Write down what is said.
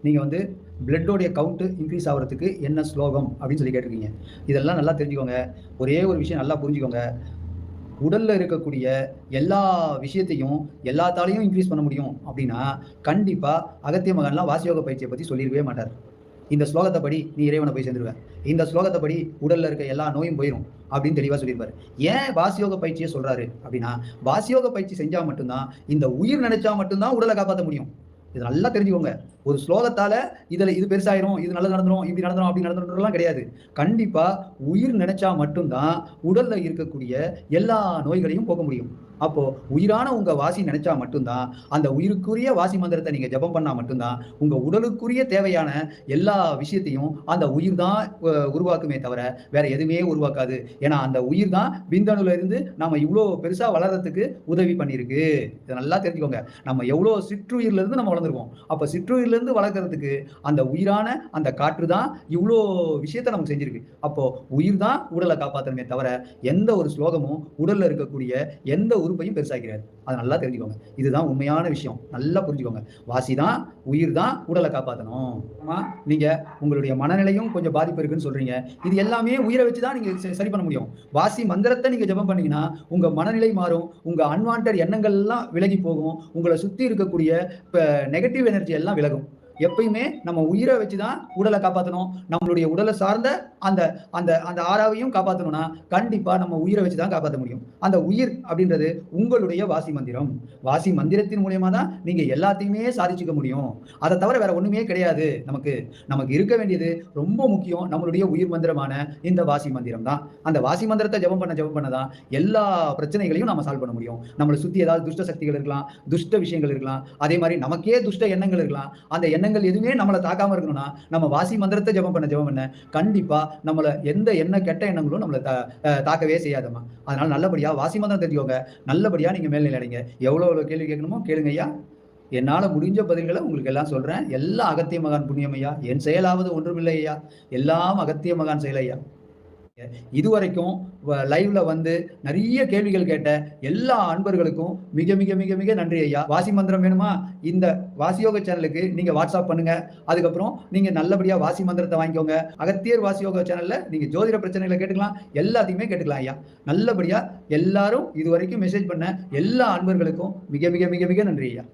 நீங்கள் வந்து பிளட்டோடைய count increase ஆகிறதுக்கு என்ன ஸ்லோகம் அப்படின்னு சொல்லி கேட்டிருக்கீங்க. இதெல்லாம் நல்லா தெரிஞ்சுக்கோங்க. ஒரே ஒரு விஷயம் நல்லா புரிஞ்சுக்கோங்க. உடல்ல இருக்கக்கூடிய எல்லா விஷயத்தையும் எல்லாத்தாலையும் இன்க்ரீஸ் பண்ண முடியும் அப்படின்னா, கண்டிப்பா அகத்திய மகன்லாம் வாசியோக பயிற்சியை பத்தி சொல்லியிருக்கவே மாட்டார். இந்த ஸ்லோகத்தை படி நீ இறைவனை போய் சேர்ந்துருவ. இந்த ஸ்லோகத்தை படி உடல்ல இருக்க எல்லா நோயும் போயிரும் அப்படின்னு தெளிவா சொல்லியிருப்பாரு. ஏன் வாசியோக பயிற்சியை சொல்றாரு அப்படின்னா, வாசியோக பயிற்சி செஞ்சா மட்டும்தான் இந்த உயிர் நினைச்சா மட்டும்தான் உடலை காப்பாற்ற முடியும். இது நல்லா தெரிஞ்சுக்கோங்க. ஒரு ஸ்லோகத்தால இதுல இது பெருசாயிரும், இது நல்லது நடந்துரும், இப்படி நடந்துரும், அப்படி நடந்துரும்லாம் கிடையாது. கண்டிப்பா உயிர் நினைச்சா மட்டும்தான் உடல்ல இருக்கக்கூடிய எல்லா நோய்களையும் போக்க முடியும். அப்போ உயிரான உங்க வாசி நினைச்சா மட்டும்தான், அந்த உயிருக்குரிய வாசி மந்திரத்தை நீங்க ஜெபம் பண்ணா மட்டும்தான், உங்க உடலுக்குரிய தேவையான எல்லா விஷயத்தையும் அந்த உயிர் தான் உருவாக்குமே தவிர வேற எதுவுமே உருவாக்காது. ஏன்னா அந்த உயிர் தான் விந்தணுல இருந்து நாம இவ்வளோ பெருசா வளர்றதுக்கு உதவி பண்ணியிருக்கு. இதை நல்லா தெரிஞ்சுக்கோங்க. நம்ம எவ்வளோ சிற்றுயிர்ல இருந்து நம்ம வளர்ந்துருக்கோம். அப்ப சிற்றுயிர்ல இருந்து வளர்க்கறதுக்கு அந்த உயிரான அந்த காற்று தான் இவ்வளோ விஷயத்த நமக்கு செஞ்சிருக்கு. அப்போ உயிர் தான் உடலை காப்பாற்றணுமே தவிர எந்த ஒரு ஸ்லோகமும் உடல்ல இருக்கக்கூடிய எந்த உறுப்பையும் பெருசாக்கிறாரு. அதை நல்லா தெரிஞ்சுக்கோங்க. இதுதான் உண்மையான விஷயம். நல்லா புரிஞ்சுக்கோங்க. வாசி தான் உயிர் தான் உடலை காப்பாற்றணும். ஆமா, நீங்க உங்களுடைய மனநிலையும் கொஞ்சம் பாதிப்பு இருக்குன்னு சொல்றீங்க. இது எல்லாமே உயிரை வச்சு தான் நீங்க சரி பண்ண முடியும். வாசி மந்திரத்தை நீங்க ஜெபம் பண்ணீங்கன்னா உங்க மனநிலை மாறும். உங்க அன்வான்டட் எண்ணங்கள் எல்லாம் விலகி போகும். உங்களை சுத்தி இருக்கக்கூடிய நெகட்டிவ் எனர்ஜி எல்லாம் விலகும். எப்பயுமே நம்ம உயிரை வச்சுதான் உடலை காப்பாற்றணும். நம்மளுடைய உடலை சார்ந்த அந்த அந்த அந்த ஆறாவையும் காப்பாற்றணும்னா கண்டிப்பா நம்ம உயிரை வச்சுதான் காப்பாற்ற முடியும். அந்த உயிர் அப்படின்றது உங்களுடைய வாசி மந்திரம். வாசி மந்திரத்தின் மூலியமா தான் நீங்க எல்லாத்தையுமே சாதிச்சுக்க முடியும். அதை தவிர வேற ஒண்ணுமே கிடையாது. நமக்கு நமக்கு இருக்க வேண்டியது ரொம்ப முக்கியம். நம்மளுடைய உயிர் மந்திரமான இந்த வாசி மந்திரம் தான். அந்த வாசி மந்திரத்தை ஜெபம் பண்ணதான் எல்லா பிரச்சனைகளையும் நம்ம சால்வ் பண்ண முடியும். நம்மளை சுத்தி ஏதாவது துஷ்ட சக்திகள் இருக்கலாம், துஷ்ட விஷயங்கள் இருக்கலாம், அதே மாதிரி நமக்கே துஷ்ட எண்ணங்கள் இருக்கலாம். அந்த எண்ணங்கள் எதுவுமே நம்மளை தாக்காம இருக்கணும்னா நம்ம வாசி மந்திரத்தை ஜெபம் பண்ண கண்டிப்பா நம்மள எந்த கெட்ட எண்ணங்களும் நம்மளை தாக்கவே செய்யாதம்மா. அதனால நல்லபடியா வாசி மந்திரம் தெரிஞ்சுக்கோங்க. நல்லபடியா நீங்க மேல்நிலை அடைங்க. எவ்வளவு கேள்வி கேட்கணுமோ கேளுங்க ஐயா. என்னால முடிஞ்ச பதில்களை உங்களுக்கு எல்லாம் சொல்றேன். எல்லாம் அகத்திய மகான் புண்ணியம் ஐயா. என் செயலாவது ஒன்றுமில்லை ஐயா. எல்லாம் அகத்திய மகான் செயல் ஐயா. இதுவரைக்கும் லைவ்ல வந்து நிறைய கேள்விகள் கேட்ட எல்லா அன்பர்களுக்கும் மிக மிக மிக மிக நன்றி ஐயா. வாசி மந்திரம் வேணுமா? இந்த வாசியோக சேனலுக்கு நீங்க வாட்ஸ்அப் பண்ணுங்க. அதுக்கப்புறம் நீங்க நல்லபடியா வாசி மந்திரத்தை வாங்கிக்கோங்க. அகத்தியர் வாசியோக சேனல்ல நீங்க ஜோதிட பிரச்சனைகளை கேட்டுக்கலாம். எல்லாத்தையுமே கேட்டுக்கலாம் ஐயா. நல்லபடியா எல்லாரும் இதுவரைக்கும் மெசேஜ் பண்ண எல்லா அன்பர்களுக்கும் மிக மிக மிக மிக நன்றி ஐயா.